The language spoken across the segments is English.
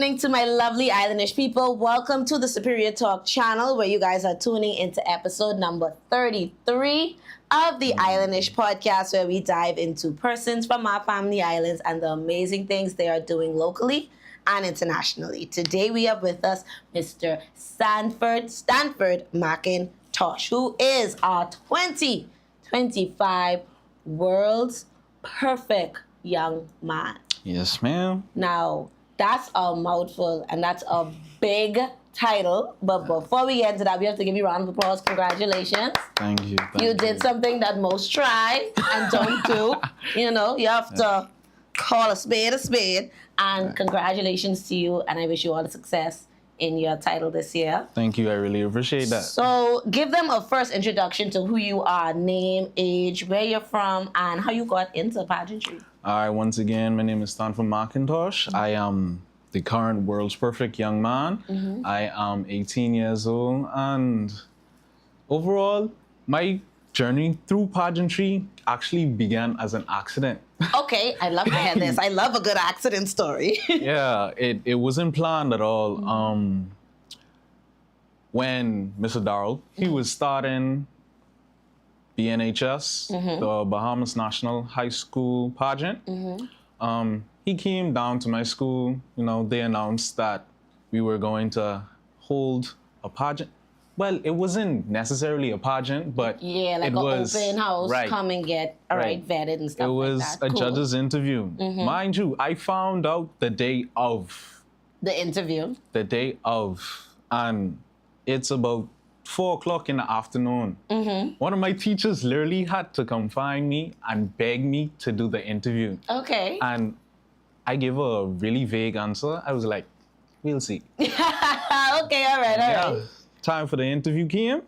evening to my lovely Islandish people. Welcome to the Superior Talk channel where you guys are tuning into episode number 33 of the Islandish podcast, where we dive into persons from our family islands and the amazing things they are doing locally and internationally. Today we have with us Mr. Stanford Mcintosh, who is our 2025 world's perfect young man. Yes, ma'am. Now, that's a mouthful and that's a big title. But before we get into that, we have to give you a round of applause. Congratulations. Thank you. You did something that most try and don't do. You know, you have to call a spade. And congratulations to you. And I wish you all the success in your title this year. Thank you. I really appreciate that. So give them a first introduction to who you are, name, age, where you're from, and how you got into pageantry. All right, once again, my name is Stanford Mcintosh. I am the current world's perfect young man. I am 18 years old, and overall, my journey through pageantry actually began as an accident. Okay, I love to hear this. I love a good accident story. Yeah, it wasn't planned at all. When Mr. Darrell, he was starting BNHS, the Bahamas National High School pageant. He came down to my school. You know, they announced that we were going to hold a pageant. Well, it wasn't necessarily a pageant, but yeah, like it an was, open house, right, come and get vetted and stuff it was like that. a judge's interview. Mind you, I found out the day of. The interview? The day of. And it's about 4 o'clock in the afternoon. One of my teachers literally had to come find me and beg me to do the interview. Okay. And I gave a really vague answer. I was like, we'll see. Okay, all right. Time for the interview came.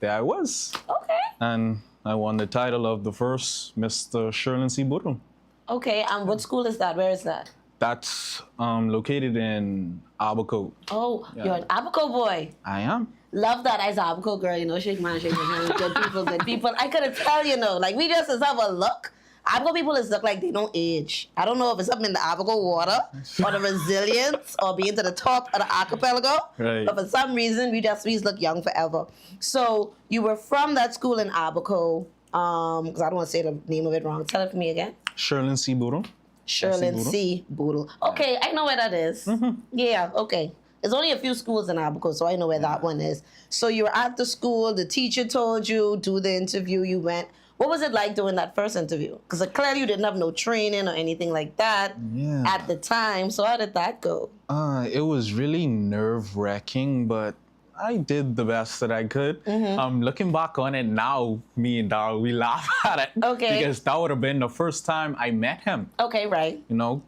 There I was. Okay. And I won the title of the first Mr. Sherlin C. Boodle. Okay, and what school is that? Where is that? That's located in Abaco. Oh, you're an Abaco boy. I am. Love that. I was an Abaco girl, you know, shake my hand. Good people. I couldn't tell, you know, like we just have a look. Abaco people look like they don't age. I don't know if it's something in the Abaco water or the resilience or being to the top of the archipelago. Right. But for some reason, we look young forever. So you were from that school in Abaco, because I don't want to say the name of it wrong. Tell it for me again. Sherlin C. Boodle. Sherlin C. Boodle. Okay, I know where that is. Yeah, okay. There's only a few schools in Abaco, so I know where that one is. So you were at the school, the teacher told you, do the interview, you went. What was it like doing that first interview? Because clearly you didn't have no training or anything like that at the time. So how did that go? It was really nerve-wracking, but I did the best that I could. Looking back on it now, me and Darrell, we laugh at it. Okay. Because that would have been the first time I met him. Okay, right. You know,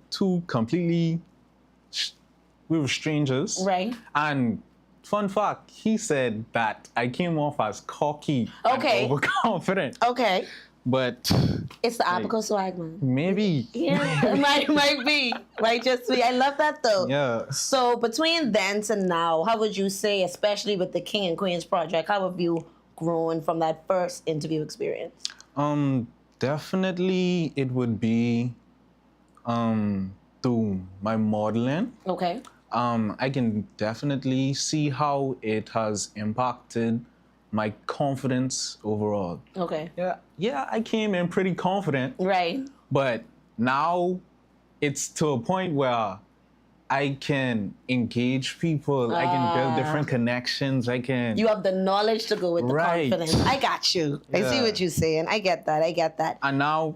we were strangers. Right. And fun fact, he said that I came off as cocky and overconfident. Okay. But it's the Abaco swag, man. Maybe. Yeah, it might be. Might just be. I love that though. Yeah. So between then to now, how would you say, especially with the King and Queens project, how have you grown from that first interview experience? Definitely it would be through my modeling. Okay. I can definitely see how it has impacted my confidence overall. Okay. Yeah, I came in pretty confident. Right. But now it's to a point where I can engage people. I can build different connections. You have the knowledge to go with the confidence. I got you. I see what you're saying. I get that. And now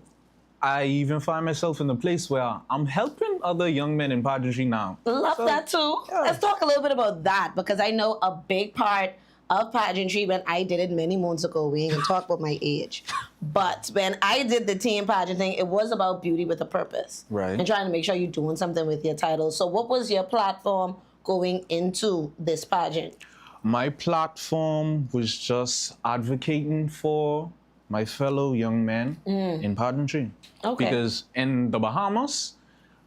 I even find myself in a place where I'm helping other young men in pageantry now. Love that too. Yeah. Let's talk a little bit about that, because I know a big part of pageantry when I did it many months ago. We ain't gonna talk about my age. But when I did the teen pageant thing, it was about beauty with a purpose. Right. And trying to make sure you're doing something with your title. So what was your platform going into this pageant? My platform was just advocating for my fellow young men in pageantry. Okay. Because in the Bahamas,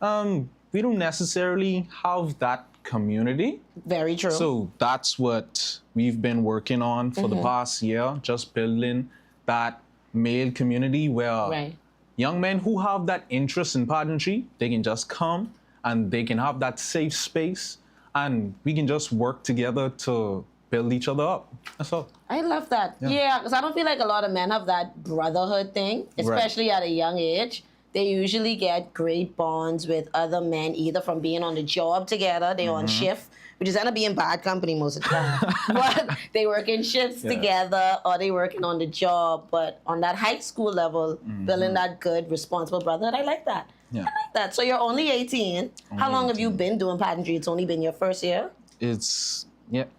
we don't necessarily have that community. Very true. So that's what we've been working on for the past year, just building that male community where young men who have that interest in pageantry, they can just come and they can have that safe space, and we can just work together to build each other up. That's all. I love that. Yeah, because I don't feel like a lot of men have that brotherhood thing, especially at a young age. They usually get great bonds with other men, either from being on the job together, they're on shift, which is end up being bad company most of the time. But they work in shifts together, or they working on the job. But on that high school level, building that good, responsible brotherhood, I like that. Yeah. I like that. So you're only 18. How long have you been doing pageantry? It's only been your first year? It's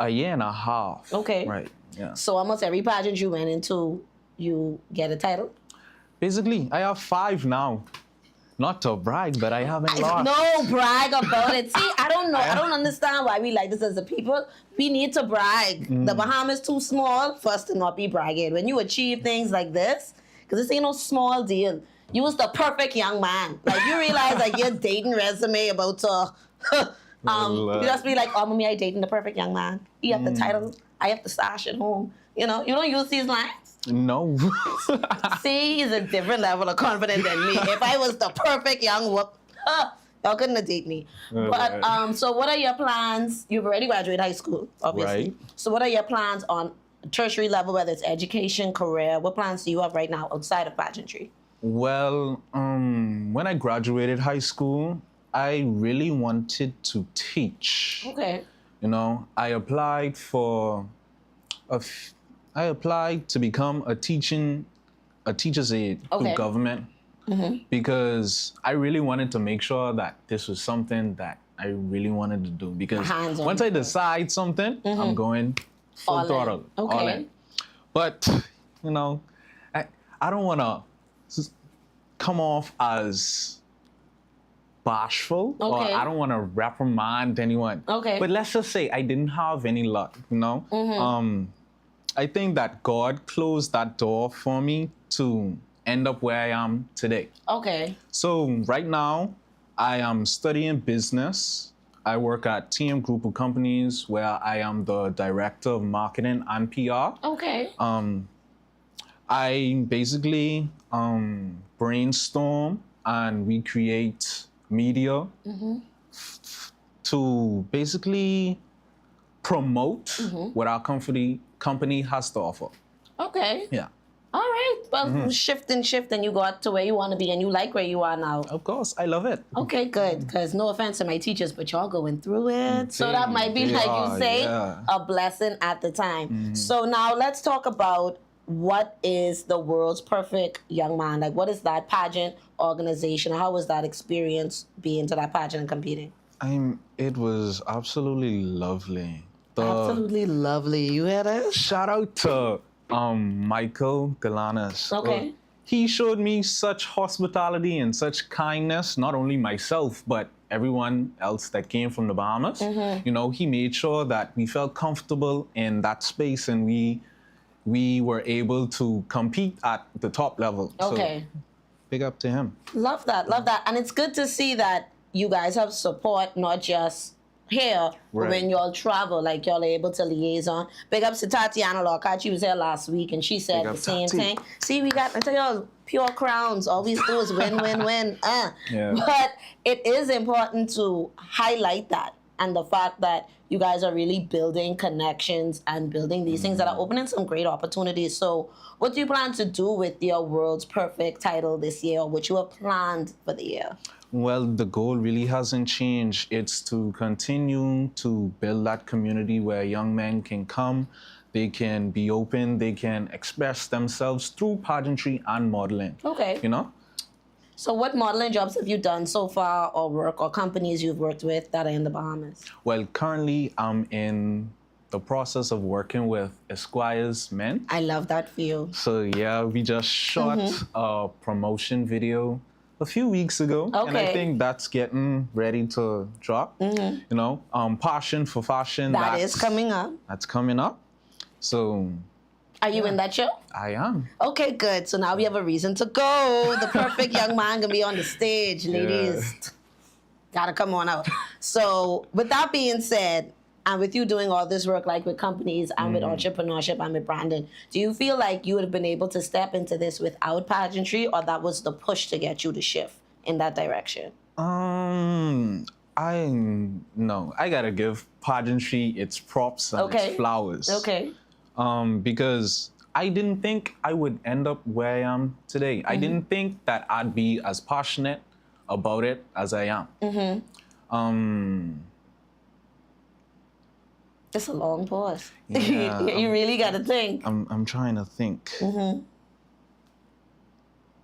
a year and a half. Okay. Right. Yeah. So almost every pageant you went into, you get a title? Basically, I have 5 now. Not to brag, but I haven't lost. No, brag about it. See, I don't know. I don't understand why we like this as a people. We need to brag. The Bahamas too small for us to not be bragging. When you achieve things like this, because this ain't no small deal. You was the perfect young man. Like, you realize, like, your dating resume about to... you just be like, oh, mommy, I dating the perfect young man. He have the title. I have the stash at home. You know, you don't use these lines. No. See, he's a different level of confidence than me. If I was the perfect young whoop, y'all couldn't have dated me. But so what are your plans? You've already graduated high school, obviously. Right. So what are your plans on tertiary level, whether it's education, career? What plans do you have right now outside of pageantry? Well, when I graduated high school, I really wanted to teach. Okay. You know, I applied to become a teacher's aide to government because I really wanted to make sure that this was something that I really wanted to do. Because once I decide something, I'm going full throttle. Okay. All in. But, you know, I don't want to come off as bashful, or I don't want to reprimand anyone. Okay. But let's just say I didn't have any luck, you know? I think that God closed that door for me to end up where I am today. Okay. So right now, I am studying business. I work at TM Group of Companies where I am the director of marketing and PR. Okay. I basically brainstorm and we create media to basically promote what our company has to offer. Okay. Yeah. All right. Well, shift, and you got to where you want to be, and you like where you are now. Of course, I love it. Okay, good. Because no offense to my teachers, but y'all going through it. So that might be, like you say, a blessing at the time. So now let's talk about what is the world's perfect young man? Like, what is that pageant organization? How was that experience being to that pageant and competing? It was absolutely lovely. Absolutely lovely. You hear that? Shout out to Michael Galanis. Okay. He showed me such hospitality and such kindness, not only myself, but everyone else that came from the Bahamas. You know, he made sure that we felt comfortable in that space and we were able to compete at the top level. Okay. So, big up to him. Love that, love that. And it's good to see that you guys have support, not just here, but when y'all travel, like y'all are able to liaison. Big ups to Tatiana Lockhart. She was here last week and she said the same thing. See, I tell y'all, pure crowns. All we do is win, win, win. Yeah. But it is important to highlight that and the fact that you guys are really building connections and building these things that are opening some great opportunities. So what do you plan to do with your World's Perfect title this year, or what you have planned for the year? Well, the goal really hasn't changed. It's to continue to build that community where young men can come, they can be open, they can express themselves through pageantry and modeling. Okay. You know? So what modeling jobs have you done so far, or work, or companies you've worked with that are in the Bahamas? Well, currently I'm in the process of working with Esquire's Men. I love that field. So yeah, we just shot a promotion video a few weeks ago. And I think that's getting ready to drop. You know, Passion for Fashion. That is coming up. That's coming up. So... Are you in that show? I am. Okay, good. So now we have a reason to go. The perfect young man gonna be on the stage, ladies. Gotta come on out. So with that being said, and with you doing all this work, like with companies and with entrepreneurship and with branding, do you feel like you would have been able to step into this without pageantry, or that was the push to get you to shift in that direction? I gotta give pageantry its props and its flowers. Okay. Because I didn't think I would end up where I am today. I didn't think that I'd be as passionate about it as I am. It's a long pause. Yeah, you really got to think. I'm trying to think.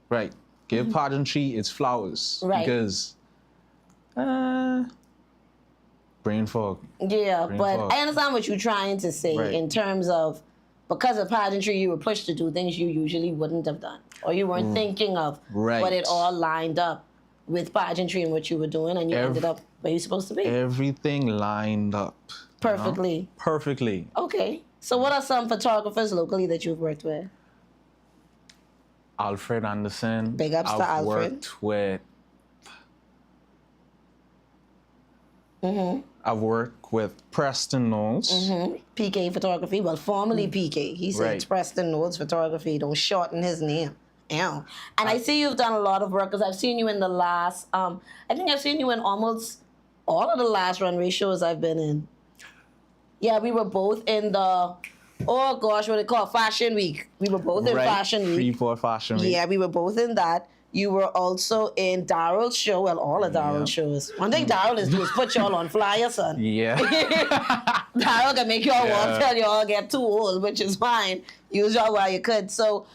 Right. Give pageantry its flowers. Right. Because brain fog. Yeah, Brain but fog. I understand what you're trying to say in terms of because of pageantry, you were pushed to do things you usually wouldn't have done. Or you weren't thinking of, but it all lined up with pageantry and what you were doing, and you ended up where you're supposed to be. Everything lined up. Perfectly. You know? Perfectly. Okay. So what are some photographers locally that you've worked with? Alfred Anderson. Big ups to I've Alfred. Worked with. I've worked with Preston Knowles. PK Photography. Well, formerly PK. He said it's Preston Knowles Photography. Don't shorten his name. Ew. And I see you've done a lot of work because I've seen you in the last, I think I've seen you in almost all of the last runway shows I've been in. Yeah, we were both in the, oh gosh, what they call Fashion Week. We were both in Fashion Week. Freeport Fashion Week. Yeah, we were both in that. You were also in Daryl's show, well, all of Daryl's shows. One thing Daryl is do is put y'all on flyers, son. Yeah. Daryl can make y'all walk till y'all get too old, which is fine. Use y'all while you could. So,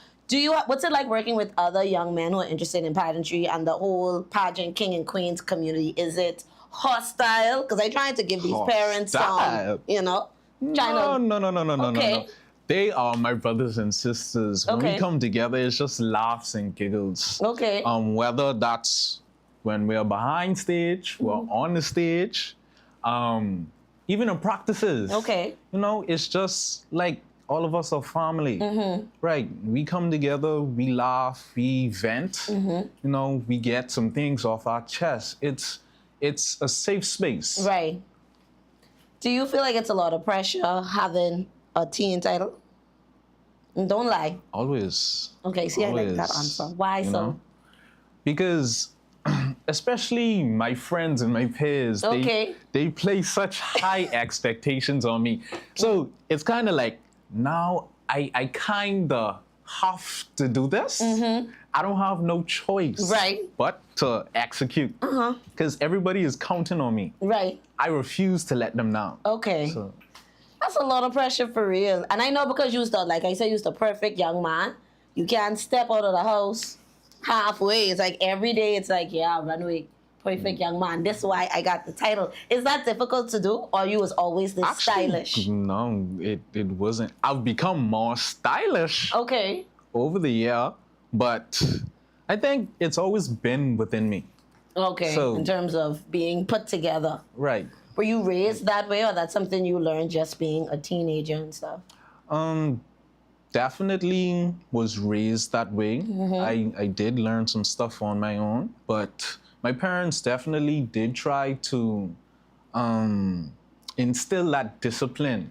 what's it like working with other young men who are interested in pageantry and the whole pageant king and queens community? Is it hostile? Because I'm trying to give these parents some, No. They are my brothers and sisters. When we come together, it's just laughs and giggles. Okay. Whether that's when we're behind stage, we're on the stage, even in practices. Okay. You know, it's just like all of us are family. Right. We come together, we laugh, we vent. You know, we get some things off our chest. It's a safe space. Right. Do you feel like it's a lot of pressure having a teen title? And don't lie. Always. Okay, see, Always. I like that answer. Why so? Know? Because especially my friends and my peers, they place such high expectations on me. So it's kind of like, now I kind of have to do this. I don't have no choice but to execute. Because everybody is counting on me. Right. I refuse to let them down. Okay. So. That's a lot of pressure for real. And I know because you like I said, you're the perfect young man. You can't step out of the house halfway. It's like every day it's like, yeah, runway, perfect young man. This is why I got the title. Is that difficult to do? Or you was always this stylish? No, it wasn't. I've become more stylish over the year, but I think it's always been within me. Okay, so, in terms of being put together. Right. Were you raised that way, or that's something you learned just being a teenager and stuff? Definitely was raised that way. I did learn some stuff on my own, but my parents definitely did try to instill that discipline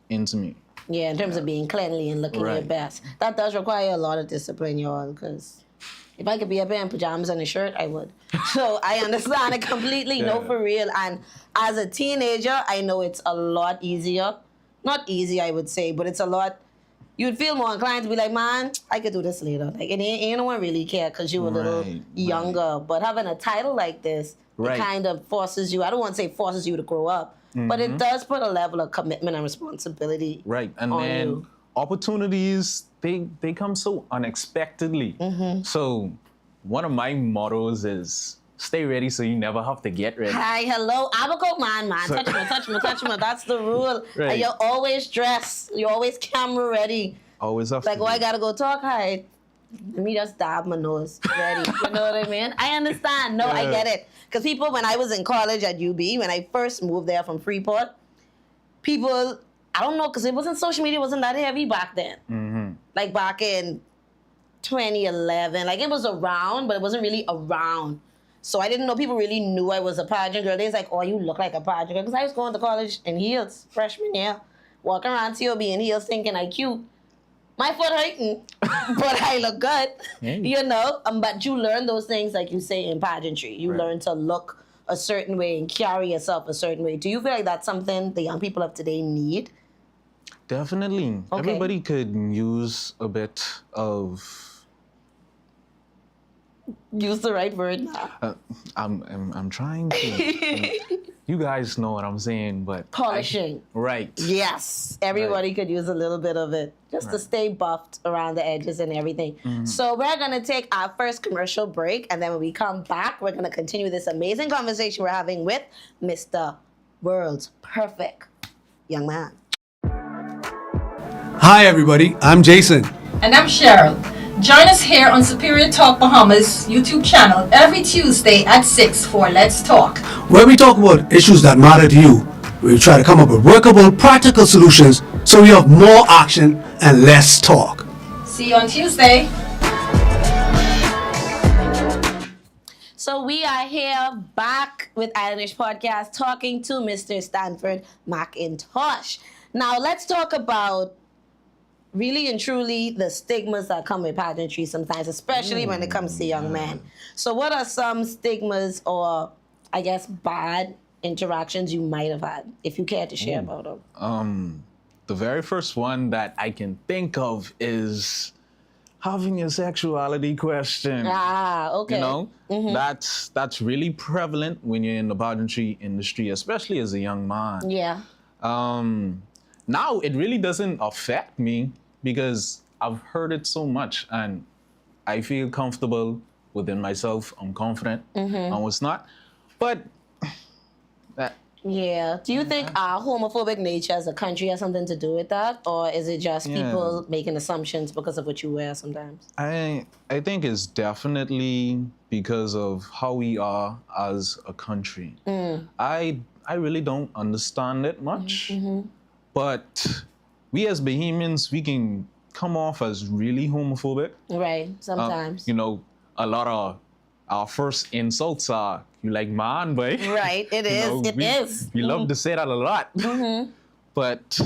into me. Yeah, in terms of being cleanly and looking your best. That does require a lot of discipline, y'all, because if I could be up here in pajamas and a shirt, I would. So I understand it completely, no, for real. And as a teenager, I know it's a lot easier. Not easy, I would say, but it's a lot. You'd feel more inclined to be like, man, I could do this later. Like, ain't no one really care because you were a little younger. But having a title like this, it kind of forces you, I don't want to say forces you to grow up, but it does put a level of commitment and responsibility and on then you. Opportunities, they come so unexpectedly. So one of my mottos is stay ready so you never have to get ready. Hi, hello. I'm a cook man. Touch me. That's the rule. And you're always dressed. You're always camera ready. Always have like, to. I gotta go talk. Hi. Let me just dab my nose. Ready. You know what I mean? I understand. No, I get it. Because people, when I was in college at UB, when I first moved there from Freeport, people, I don't know, because it wasn't social media, wasn't that heavy back then. Like back in 2011. Like it was around, but it wasn't really around. So I didn't know people really knew I was a pageant girl. They was like, oh, you look like a pageant girl. Because I was going to college in heels, freshman year, walking around TOB in heels thinking I cute. My foot hurting, but I look good, you know. But you learn those things, like you say, in pageantry. You learn to look a certain way and carry yourself a certain way. Do you feel like that's something the young people of today need? Definitely. Okay. Everybody could use a bit of. Use the right word now. I'm trying to. You guys know what I'm saying, but Polishing. Right. Yes, everybody could use a little bit of it just to stay buffed around the edges and everything. So we're going to take our first commercial break, and then when we come back, we're going to continue this amazing conversation we're having with Mr. World's Perfect Young Man. Hi everybody, I'm Jason. And I'm Cheryl. Join us here on Superior Talk Bahamas YouTube channel every Tuesday at 6 for Let's Talk, Where we talk about issues that matter to you. We try to come up with workable, practical solutions so we have more action and less talk. See you on Tuesday. So we are here back with Islandish Podcast talking to Mr. Stanford Mcintosh. Now let's talk about really and truly the stigmas that come with pageantry sometimes, especially when it comes to young men. So what are some stigmas or, I guess, bad interactions you might have had, if you care to share about them? The very first one that I can think of is having your sexuality questioned. Ah, okay. You know, that's really prevalent when you're in the pageantry industry, especially as a young man. Yeah. Now it really doesn't affect me because I've heard it so much and I feel comfortable within myself. I'm confident on what's not. But that. Yeah. Do you think our homophobic nature as a country has something to do with that? Or is it just people making assumptions because of what you wear sometimes? I think it's definitely because of how we are as a country. I really don't understand it much. But we as Bahamians, we can come off as really homophobic. Right, sometimes. You know, a lot of our first insults are, you like man, boy. Right, it is. We love to say that a lot. But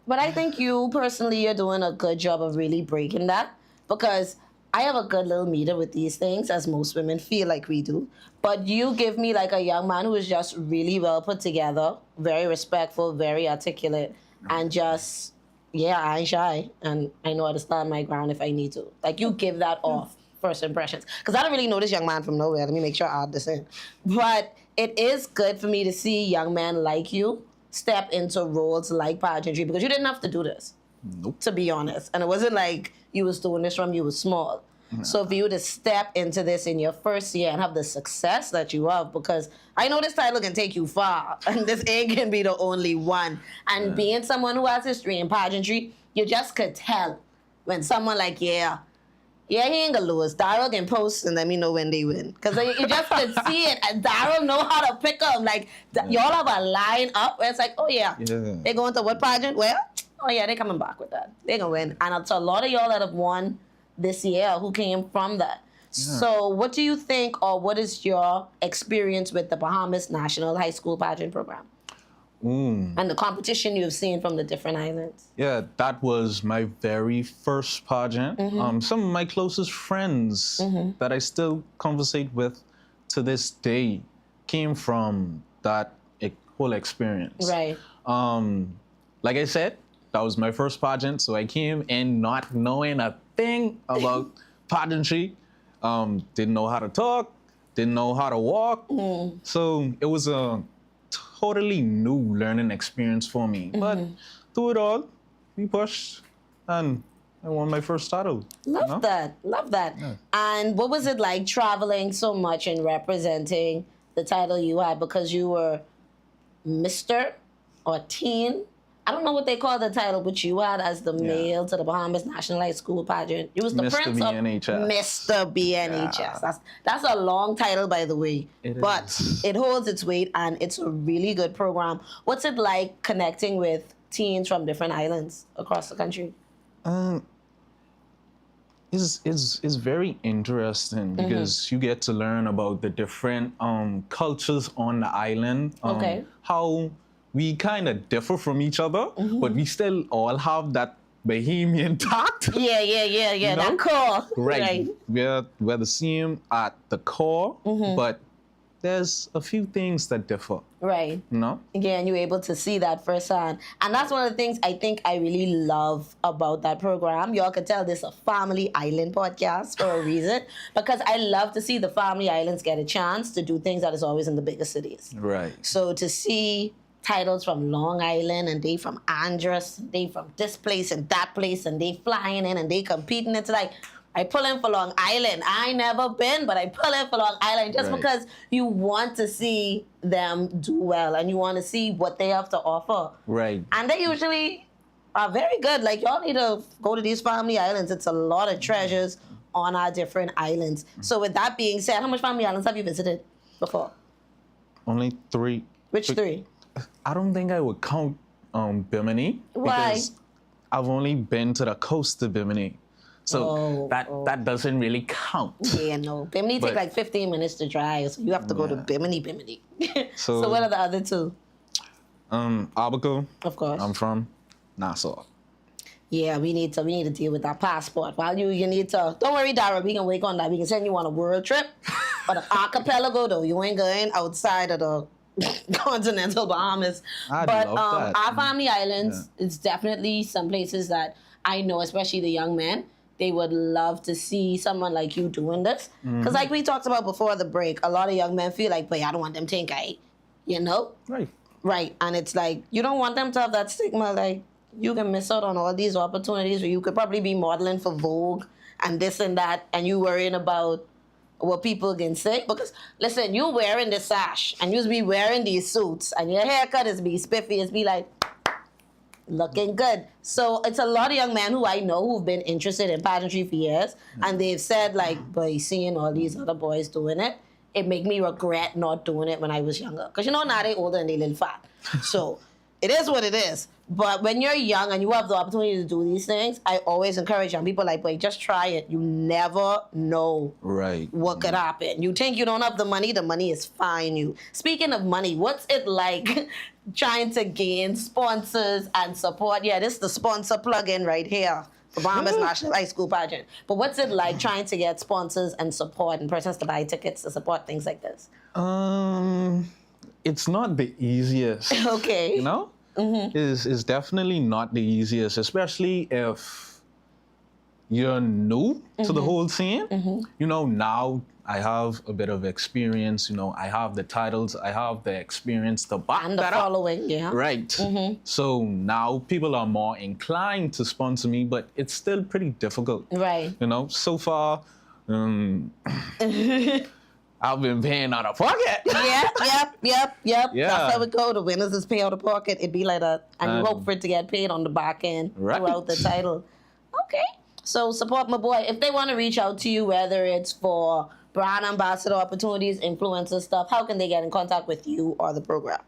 I think you personally, you're doing a good job of really breaking that, because I have a good little meter with these things, as most women feel like we do. But you give me like a young man who is just really well put together, very respectful, very articulate, and just, I ain't shy, and I know how to stand my ground if I need to. Like, you give that off first impressions. Because I don't really know this young man from nowhere. Let me make sure I add this in. But it is good for me to see young men like you step into roles like pageantry, because you didn't have to do this. Nope. To be honest. And it wasn't like you was doing this from you was small. So for you to step into this in your first year and have the success that you have, because I know this title can take you far, and this ain't can be the only one. And being someone who has history in pageantry, you just could tell when someone like, he ain't gonna lose. Daryl can post and let me know when they win. Because you just could see it, and Daryl know how to pick them. Like, y'all have a line up where it's like, they going to what pageant? Well, they coming back with that. They gonna win. And it's a lot of y'all that have won this year who came from that. So what do you think, or what is your experience with the Bahamas National High School Pageant Program? And the competition you've seen from the different islands? Yeah, that was my very first pageant. Some of my closest friends that I still conversate with to this day came from that whole experience. Right. Like I said, that was my first pageant, so I came in not knowing a thing about pageantry. Didn't know how to talk, didn't know how to walk. So it was a totally new learning experience for me. But through it all, we pushed and I won my first title. Love that. Yeah. And what was it like traveling so much and representing the title you had, because you were Mr. or teen? I don't know what they call the title, but you had as the male to the Bahamas National High School Pageant. You was the Mr. Prince BNHS. of Mr. BNHS. Yeah. That's a long title, by the way. But it holds its weight, and it's a really good program. What's it like connecting with teens from different islands across the country? It's very interesting because you get to learn about the different cultures on the island. How we kind of differ from each other, but we still all have that bohemian tact. Yeah. know? That core. Right. We're the same at the core, but there's a few things that differ. Right. You know? Yeah, and you're able to see that firsthand. And that's one of the things I think I really love about that program. Y'all can tell this is a family island podcast for a reason, because I love to see the family islands get a chance to do things that is always in the bigger cities. Right. So to see titles from Long Island and they from Andros, they from this place and that place, and they flying in and they competing, it's like, I pull in for Long Island. I ain't never been, but I pull in for Long Island just Right. because you want to see them do well and you want to see what they have to offer. Right. And they usually are very good. Like, y'all need to go to these family islands. It's a lot of treasures on our different islands. So with that being said, how much family islands have you visited before? Only 3. Which 3? I don't think I would count Bimini. Why? Because I've only been to the coast of Bimini. So that doesn't really count. Yeah, no. Bimini But- take like 15 minutes to drive, so you have to go to Yeah. Bimini. So- So what are the other 2? Abaco. Of course. I'm from Nassau. Yeah, we need to deal with that passport. While you need to, don't worry, Dara, we can work on that. We can send you on a world trip. But an archipelago though, you ain't going outside of the continental Bahamas. I'd But love that. our family islands, it's definitely some places that I know, especially the young men, they would love to see someone like you doing this. Because like we talked about before the break, a lot of young men feel like, but I don't want them to think you know? Right. Right, and it's like, you don't want them to have that stigma, like, you can miss out on all these opportunities where you could probably be modeling for Vogue and this and that, and you worrying about what people can say. Because, listen, you wearing the sash, and you be wearing these suits, and your haircut is be spiffy, it's be like, looking good. So it's a lot of young men who I know who've been interested in pageantry for years, and they've said, like, boy, seeing all these other boys doing it, it make me regret not doing it when I was younger. Because, you know, now they older and they little fat. So it is what it is. But when you're young and you have the opportunity to do these things, I always encourage young people, like, boy, just try it. You never know Right. what could happen. You think you don't have the money is fine you. Speaking of money, what's it like trying to gain sponsors and support? Yeah, this is the sponsor plug-in right here for Bahamas National High School Pageant. But what's it like trying to get sponsors and support and persons to buy tickets to support things like this? It's not the easiest. Okay. You know? Is definitely not the easiest, especially if you're new to the whole scene. You know, now I have a bit of experience. You know, I have the titles, I have the experience to back And the that up. following, yeah. Right. So now people are more inclined to sponsor me, but it's still pretty difficult. Right. You know, so far, I've been paying out of pocket. Yep. Yeah. That's how it go. The winners is pay out of pocket. It be like that. And you hope for it to get paid on the back end Right. throughout the title. Okay. So support my boy. If they want to reach out to you, whether it's for brand ambassador opportunities, influencer stuff, how can they get in contact with you or the program?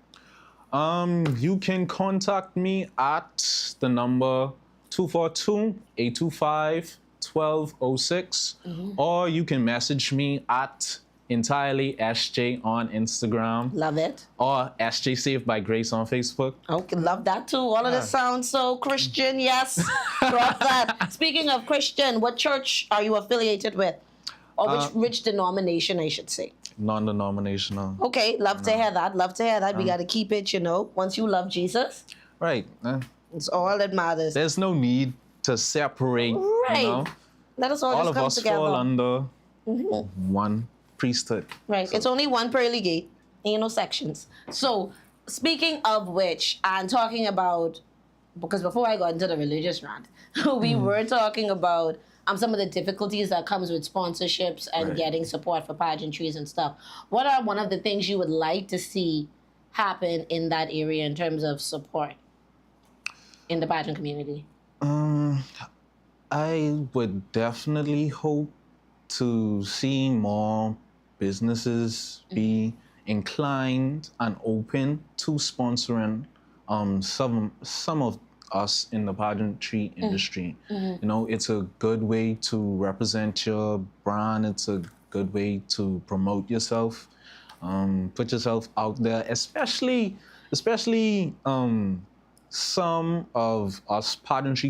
You can contact me at the number 242-825-1206, or you can message me at entirely SJ on Instagram, Love it. or SJ Saved by Grace on Facebook. Okay, love that too. All of this sounds so Christian, yes. Love that. Speaking of Christian, what church are you affiliated with? Or which denomination, I should say? Non-denominational. Okay, love to hear that. Love to hear that. We got to keep it, you know. Once you love Jesus, Right. it's all that matters. There's no need to separate. Right. You know? Let us all All just of come us together. fall under one priesthood. Right. It's only one pearly gate. Ain't no sections. So, speaking of which, and talking about, because before I got into the religious rant, we were talking about some of the difficulties that comes with sponsorships and Right. getting support for pageantries and stuff. What are one of the things you would like to see happen in that area in terms of support in the pageant community? I would definitely hope to see more businesses be inclined and open to sponsoring some of us in the pageantry industry. You know, it's a good way to represent your brand. It's a good way to promote yourself, put yourself out there, especially some of us pageantry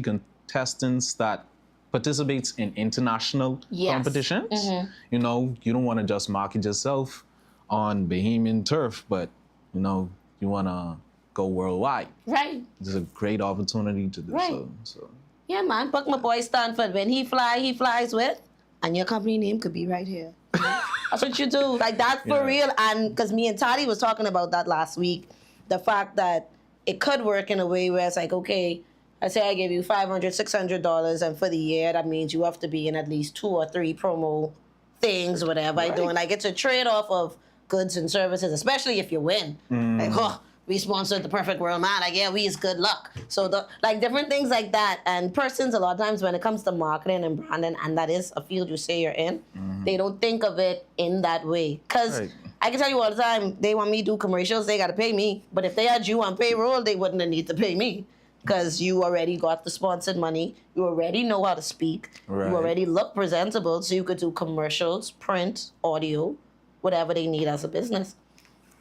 contestants that participates in international Yes. competitions. You know, you don't want to just market yourself on Bahamian turf, but you know, you want to go worldwide. Right. It's a great opportunity to do Right. so. Yeah, man. Book my boy Stanford. When he flies with, and your company name could be right here. That's what you do. Like, that's for real. And because me and Toddy was talking about that last week, the fact that it could work in a way where it's like, okay, I say I give you $500, $600, and for the year, that means you have to be in at least 2 or 3 promo things, whatever I do. And like, it's a trade-off of goods and services, especially if you win. Like, oh, we sponsored the Perfect World Man. Like, yeah, we is good luck. So, like, different things like that. And persons, a lot of times when it comes to marketing and branding, and that is a field you say you're in, they don't think of it in that way. Because I can tell you all the time, they want me to do commercials, they got to pay me. But if they had you on payroll, they wouldn't have need to pay me. Because you already got the sponsored money. You already know how to speak. Right. You already look presentable, so you could do commercials, print, audio, whatever they need as a business.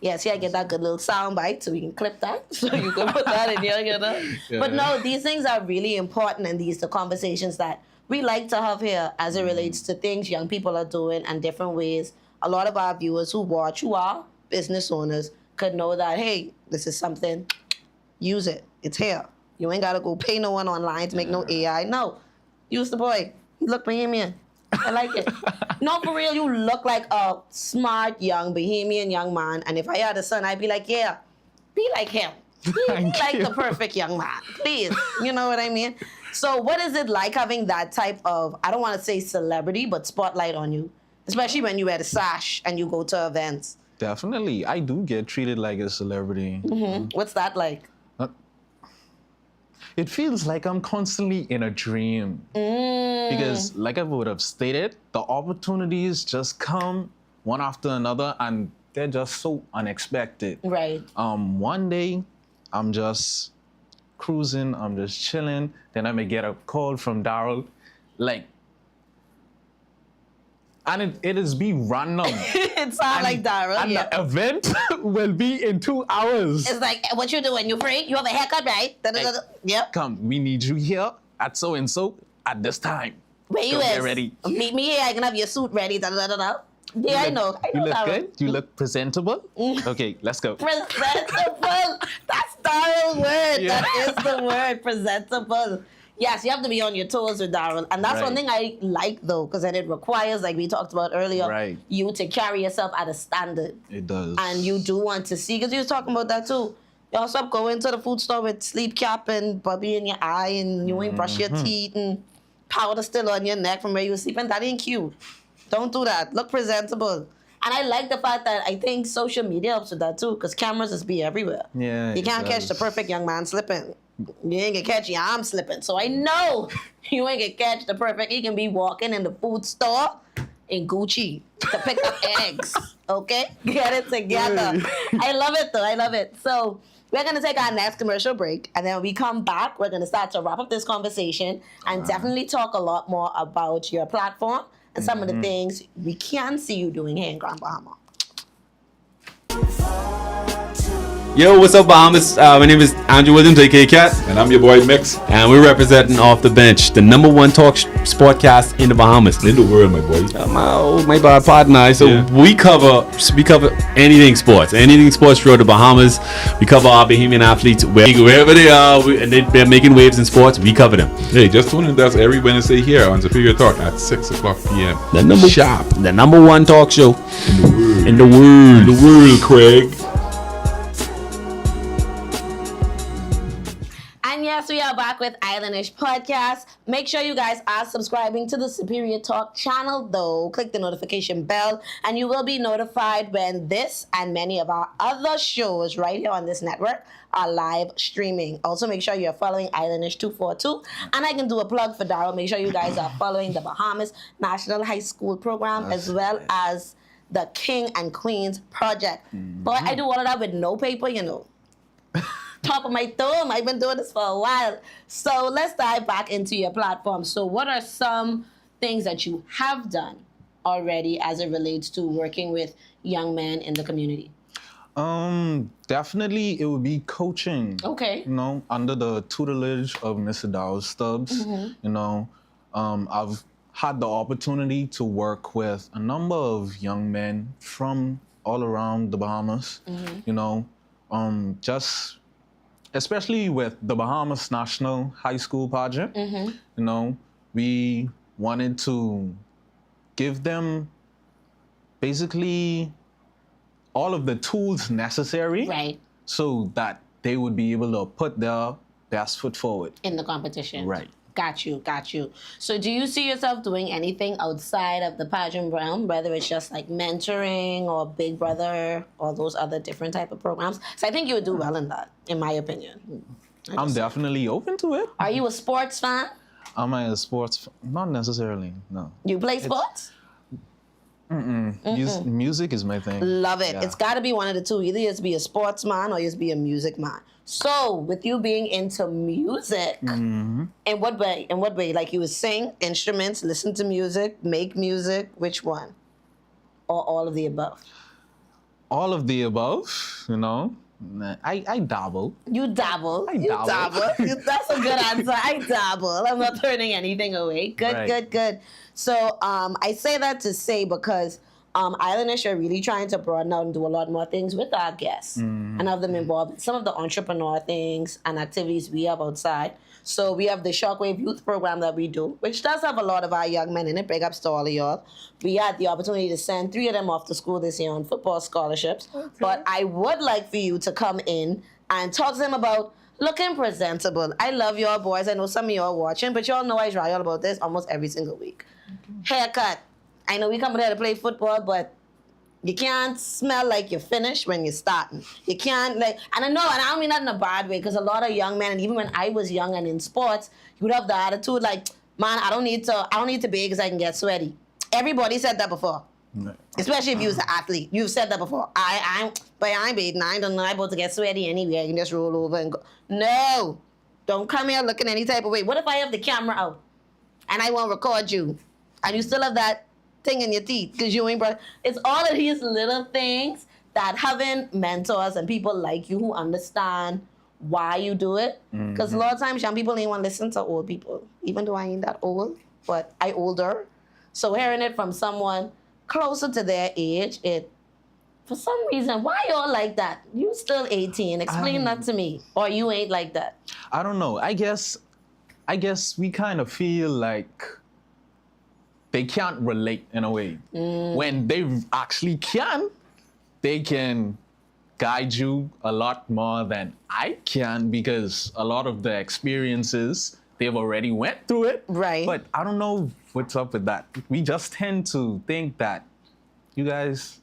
Yeah, see, I get that good little sound bite, so we can clip that, so you can put that in here, you know? Yeah. But no, these things are really important, and these are the conversations that we like to have here as it relates to things young people are doing and different ways. A lot of our viewers who watch, who are business owners, could know that, hey, this is something, use it. It's here. You ain't got to go pay no one online to make no AI. No, use the boy. You look Bahamian. I like it. No, for real, you look like a smart, young, Bahamian young man. And if I had a son, I'd be like, yeah, be like him. Be like the perfect young man, please. You know what I mean? So what is it like having that type of, I don't want to say celebrity, but spotlight on you? Especially when you wear the sash and you go to events. Definitely. I do get treated like a celebrity. What's that like? It feels like I'm constantly in a dream. Because like I would have stated, the opportunities just come one after another and they're just so unexpected. Right. One day, I'm just cruising, I'm just chilling, then I may get a call from Daryl, like, and it is be random. It sounds like Daryl. And Yeah. the event will be in 2 hours. It's like, what you doing? You free? You have a haircut, right? Yep. Come, we need you here at so and so at this time. Where you Go is? get ready. Meet me here. I can have your suit ready. Yeah, I know. You look Daryl. good? You look presentable? Okay, let's go. Presentable. That's Daryl's word. Yeah. That is the word. Presentable. Yes, you have to be on your toes with Daryl. And that's one Right. thing I like, though, because then it requires, like we talked about earlier, Right. you to carry yourself at a standard. It does. And you do want to see, because you was talking about that, too. Y'all stop going to the food store with sleep cap and bubby in your eye and you ain't brush your teeth and powder still on your neck from where you were sleeping. That ain't cute. Don't do that. Look presentable. And I like the fact that I think social media helps with that, too, because cameras just be everywhere. Yeah, You it can't catch the does. perfect young man slipping. You ain't gonna catch your arm slipping. So I know you ain't gonna catch the perfect. You can be walking in the food store in Gucci to pick up eggs. Okay? Get it together. I love it though. I love it. So we're gonna take our next commercial break, and then when we come back, we're gonna start to wrap up this conversation and definitely talk a lot more about your platform and some of the things we can see you doing here in Grand Bahama. Yo, what's up, Bahamas? My name is Andrew Williams, aka Cat, And I'm your boy Mix. and we're representing Off the Bench, the #1 talk sportcast in the Bahamas. In the world, my boy. My bad partner. So Yeah. we cover anything sports throughout the Bahamas. We cover our Bahamian athletes wherever they are, and they're making waves in sports. We cover them. Hey, just tune in to us every Wednesday here on Superior Talk at 6 o'clock p.m. The number Sharp. the #1 talk show In the world. in the world. Craig. And yes, we are back with Islandish Podcast. Make sure you guys are subscribing to the Superior Talk channel, though. Click the notification bell, and you will be notified when this and many of our other shows right here on this network are live streaming. Also, make sure you're following Islandish 242. And I can do a plug for Daryl. Make sure you guys are following the Bahamas National High School Program, as well as the King and Queens Project. Boy, I do all of that with no paper, you know. Top of my thumb. I've been doing this for a while. So let's dive back into your platform. So what are some things that you have done already as it relates to working with young men in the community? Definitely it would be coaching. Okay. You know, under the tutelage of Mr. Dow Stubbs. You know, I've had the opportunity to work with a number of young men from all around the Bahamas. You know, just especially with the Bahamas National High School pageant. You know, we wanted to give them basically all of the tools necessary, Right. so that they would be able to put their best foot forward. In the competition. Right. Got you. So do you see yourself doing anything outside of the pageant realm, whether it's just like mentoring or Big Brother or those other different type of programs? So I think you would do well in that, in my opinion. I'm definitely open to it. Are you a sports fan? Am I a sports? Not necessarily. No. You play sports? Music is my thing. Love it. Yeah. It's got to be one of the two. Either you just be a sportsman or you just be a music man. So, with you being into music, in what way? In what way? Like you would sing instruments, listen to music, make music. Which one? Or all of the above? All of the above. You know, I dabble. You dabble. I You dabble. dabble. That's a good answer. I dabble. I'm not turning anything away. Good, Right. good. So I say that to say because Islandish are really trying to broaden out and do a lot more things with our guests and have them involved in some of the entrepreneur things and activities we have outside. So we have the Shockwave Youth Program that we do, which does have a lot of our young men in it. Big ups to all of y'all. We had the opportunity to send 3 of them off to school this year on football scholarships. Okay. But I would like for you to come in and talk to them about looking presentable. I love y'all boys. I know some of y'all watching, but y'all know I try y'all about this almost every single week. Haircut. I know we come here to play football, but you can't smell like you're finished when you're starting. You can't and I don't mean that in a bad way, because a lot of young men, and even when I was young and in sports, you would have the attitude like, man, I don't need to bathe because I can get sweaty. Everybody said that before. Right. Especially if you was an athlete. You've said that before. I ain't bathing. I don't know. I'm about to get sweaty anyway. I can just roll over and go. No. Don't come here looking any type of way. What if I have the camera out and I want to record you and you still have that thing in your teeth because you ain't brought. It's all of these little things that having mentors and people like you who understand why you do it. Because a lot of times young people ain't want to listen to old people, even though I ain't that old, but I older. So hearing it from someone closer to their age, for some reason, why y'all like that? You still 18. Explain that to me. Or you ain't like that. I don't know. I guess we kind of feel like they can't relate in a way. When they actually can, they can guide you a lot more than I can, because a lot of the experiences, they've already went through it. Right. But I don't know what's up with that. We just tend to think that you guys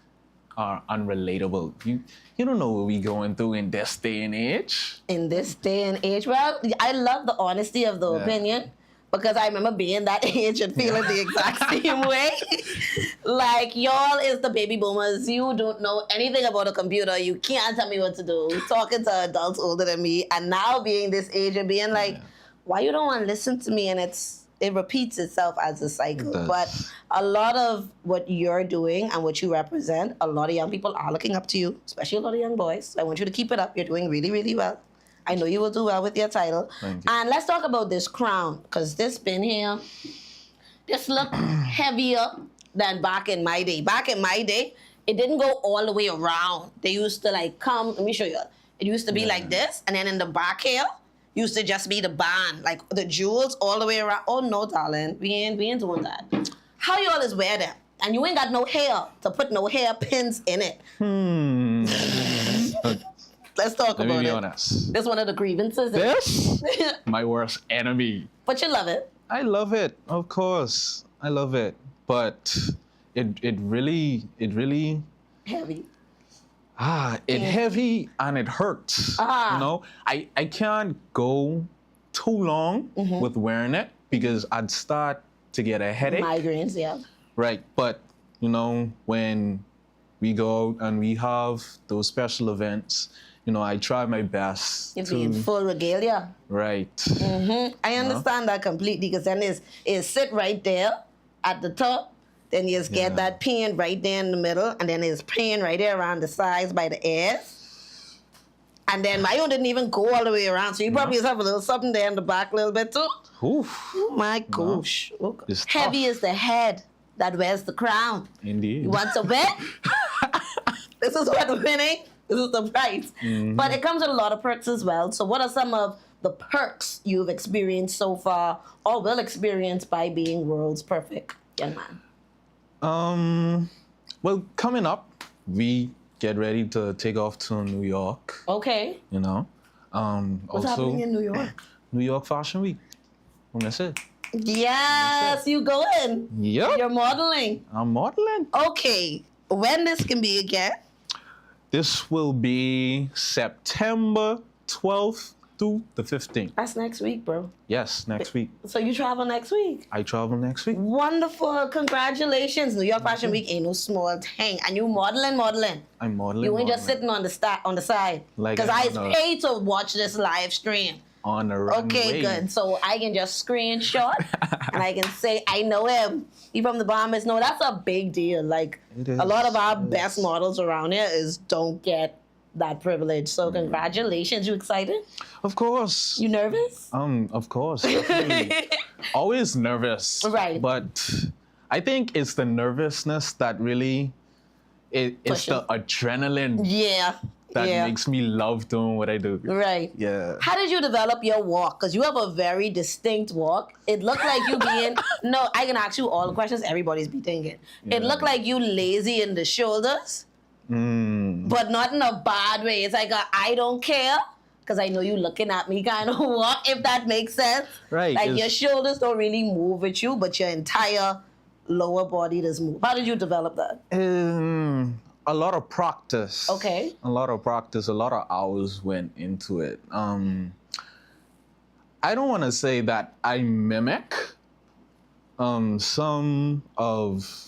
are unrelatable. You don't know what we going through in this day and age. In this day and age, well, I love the honesty of the opinion, because I remember being that age and feeling the exact same way. Like, y'all is the baby boomers. You don't know anything about a computer. You can't tell me what to do. Talking to adults older than me, and now being this age and being like, why you don't want to listen to me? And it repeats itself as a cycle. But a lot of what you're doing and what you represent, a lot of young people are looking up to you, especially a lot of young boys. So I want you to keep it up. You're doing really, really well. I know you will do well with your title. Thank you. And let's talk about this crown, because this pin here, this look heavier than back in my day. Back in my day, it didn't go all the way around. They used to like come, let me show you. It used to be like this, and then in the back here, used to just be the band, like the jewels all the way around. Oh no, darling, we ain't doing that. How you always wear them? And you ain't got no hair to put no hair pins in it. Let's talk Let about me be it. honest. That's one of the grievances. This, my worst enemy. But you love it. I love it, of course. I love it, but it really Heavy. heavy and it hurts. You know, I can't go too long with wearing it because I'd start to get a headache. Migraines, yeah. Right, but you know, when we go out and we have those special events, you know, I try my best You'd be in full regalia. Right. I understand that completely, because then it's sit right there at the top. Then you just get Yeah. that pain right there in the middle, and then there's pain right there around the sides by the ears. And then my own didn't even go all the way around, so you probably just have a little something there in the back a little bit too. Oof. Oh my gosh. It's Heavy tough. is the head that wears the crown. Indeed. You want to bet? This is what winning. This is the price. But it comes with a lot of perks as well. So what are some of the perks you've experienced so far or will experience by being world's perfect young man? Well, coming up, we get ready to take off to New York, Okay. you know. What's Also, happening in New York? New York Fashion Week. And that's it. Yes, you going. Yep. You're modeling. I'm modeling. Okay. When this can be again? This will be September 12th through the 15th. That's next week, bro. Yes, next week. So you travel next week? I travel next week. Wonderful. Congratulations. New York Fashion Week ain't no small thing. And you modeling. I'm modeling. You ain't just modeling. sitting on the side. Like Because I on a- paid to watch this live stream. On the runway. Okay, good. So I can just screenshot and I can say, I know him. He from the Bahamas. No, that's a big deal. Like, It a lot of is, our it best is. models around here don't get that privilege. So congratulations. You excited? Of course. You nervous? Of course. Definitely. Always nervous. Right. But I think it's the nervousness that really, it's Pushing. the adrenaline Yeah. that yeah. makes me love doing what I do. Right. Yeah. How did you develop your walk? Because you have a very distinct walk. It looked like you being, no, I can ask you all the questions. Everybody's be thinking. It looked like you lazy in the shoulders, but not in a bad way. It's like I don't care because I know you looking at me kind of walk, if that makes sense. Right, Like it's- your shoulders don't really move with you, but your entire lower body does move. How did you develop that? A lot of practice. Okay. A lot of practice. A lot of hours went into it. I don't want to say that I mimic some of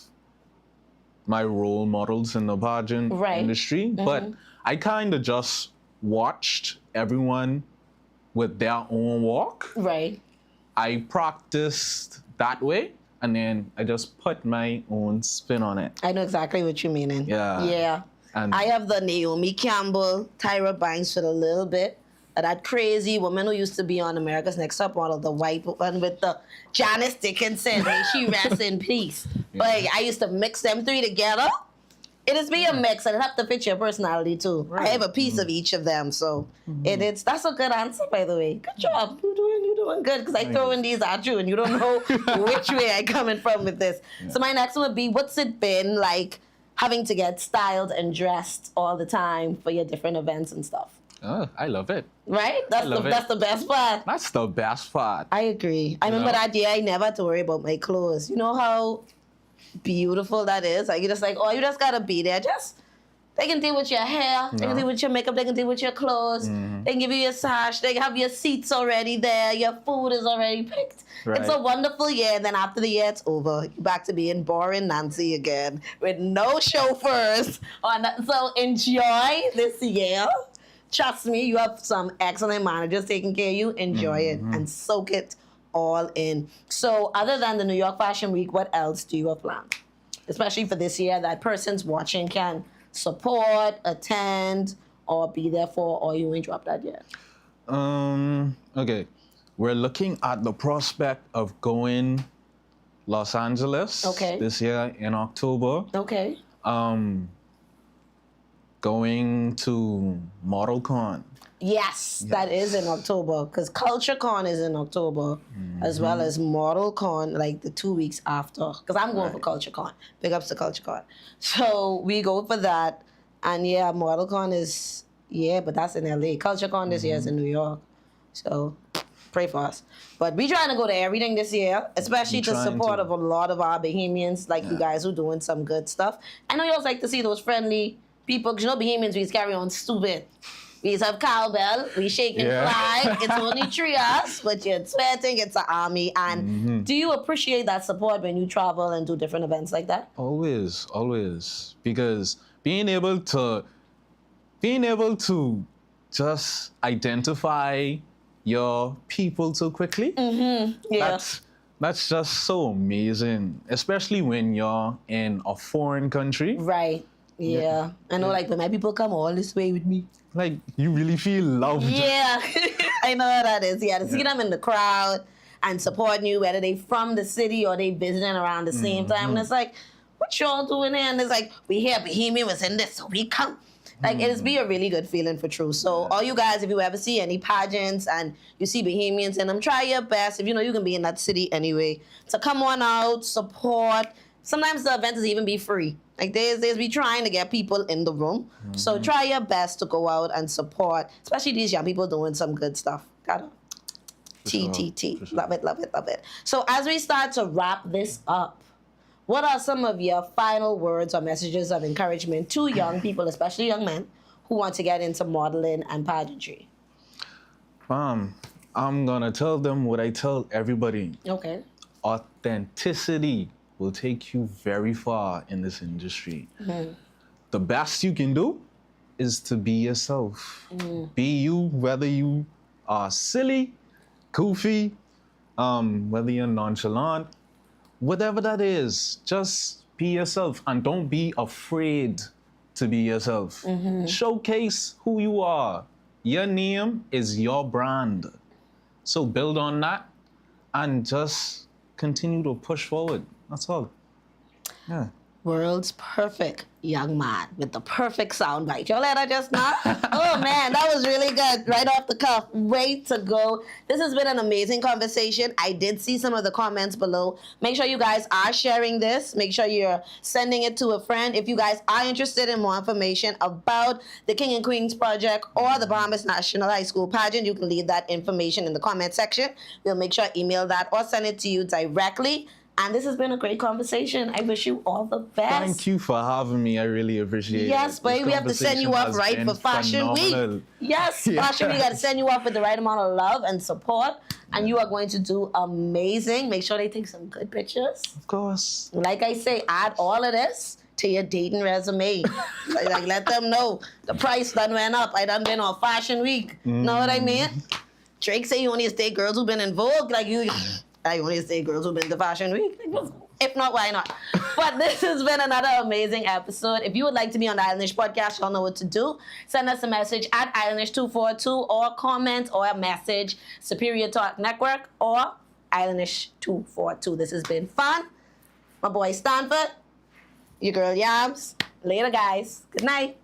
my role models in the pageant Right. industry, but I kind of just watched everyone with their own walk. Right. I practiced that way, and then I just put my own spin on it. I know exactly what you meaning. Yeah. Yeah. And I have the Naomi Campbell, Tyra Banks with a little bit. That crazy woman who used to be on America's Next Top Model, the white one with the Janice Dickinson, may she rest in peace. But I used to mix them three together. It is be a mix, and it have to fit your personality too. I have a piece of each of them, so that's a good answer, by the way. Good job, you're doing good. Because I throw in these at you, and you don't know which way I coming from with this. So my next one would be, what's it been like having to get styled and dressed all the time for your different events and stuff? oh, I love it. Right? That's love it. that's the best part. That's the best part. I agree. I remember know? that year I never had to worry about my clothes. You know how beautiful that is? Like, you're just like, oh, you just gotta be there. Just, they can deal with your hair, they can deal with your makeup, they can deal with your clothes, they can give you your sash, they have your seats already there, your food is already picked. It's a Right. wonderful year, and then after the year it's over, you're back to being boring Nancy again with no chauffeurs. So enjoy this year. Trust me, you have some excellent managers taking care of you. Enjoy it and soak it all in. So other than the New York Fashion Week, what else do you have planned? Especially for this year that persons watching can support, attend, or be there for, or you ain't dropped that yet? Okay. We're looking at the prospect of going Los Angeles Okay. this year in October. Okay. Going to ModelCon. Yes, that is in October, because CultureCon is in October, as well as ModelCon, like the 2 weeks after. Because I'm going for CultureCon. Big ups to CultureCon. So we go for that. And yeah, ModelCon is, but that's in LA. CultureCon this year is in New York. So pray for us. But we trying to go to everything this year, especially to trying support to. of a lot of our Bahamians, like you guys who doing some good stuff. I know you always like to see those friendly people, because you know Bahamians, we just carry on stupid. We just have cowbell, we shake and Yeah. fly. It's only 3 us, but you're sweating, it's an army. And do you appreciate that support when you travel and do different events like that? Always, always. Because being able to just identify your people so quickly, Yeah. That's just so amazing, especially when you're in a foreign country. Right. Yeah. I know, like, when my people come all this way with me. Like, you really feel loved. Yeah. I know how that is. Yeah, to see them in the crowd and supporting you, whether they from the city or they visiting around the same time. And it's like, what y'all doing here? And it's like, we hear Bohemian was in this, so we come. Like, it'll be a really good feeling for true. So, all you guys, if you ever see any pageants and you see Bohemians in them, try your best. If you know you can be in that city anyway, so come on out, support. Sometimes the event is even be free. Like, there's be trying to get people in the room. So, try your best to go out and support, especially these young people doing some good stuff. Gotta. T. Love it, love it, love it. So, as we start to wrap this up, what are some of your final words or messages of encouragement to young people, especially young men, who want to get into modeling and pageantry? I'm gonna tell them what I tell everybody. Okay. Authenticity will take you very far in this industry. The best you can do is to be yourself. Be you, whether you are silly, goofy, whether you're nonchalant, whatever that is, just be yourself and don't be afraid to be yourself. Showcase who you are. Your name is your brand. So build on that and just continue to push forward. That's all. Yeah. World's perfect young man with the perfect soundbite. Y'all let that just now? Oh man, that was really good. Right off the cuff. Way to go. This has been an amazing conversation. I did see some of the comments below. Make sure you guys are sharing this. Make sure you're sending it to a friend. If you guys are interested in more information about the King and Queens Project or the Bahamas National High School Pageant, you can leave that information in the comment section. We'll make sure to email that or send it to you directly. And this has been a great conversation. I wish you all the best. Thank you for having me. I really appreciate it. Yes, boy, we have to send you off right for Fashion Week. Yes, Fashion Week, got to send you off with the right amount of love and support. And you are going to do amazing. Make sure they take some good pictures. Of course. Like I say, add all of this to your dating resume. like let them know the price done went up. I done been on Fashion Week. Know what I mean? Drake say you only date girls who been in Vogue. Like you... I only say girls who've been to Fashion Week. If not, why not? But this has been another amazing episode. If you would like to be on the Islandish podcast, y'all know what to do. Send us a message at Islandish242 or comment or a message Superior Talk Network or Islandish242. This has been fun. My boy Stanford, your girl Yams. Later, guys. Good night.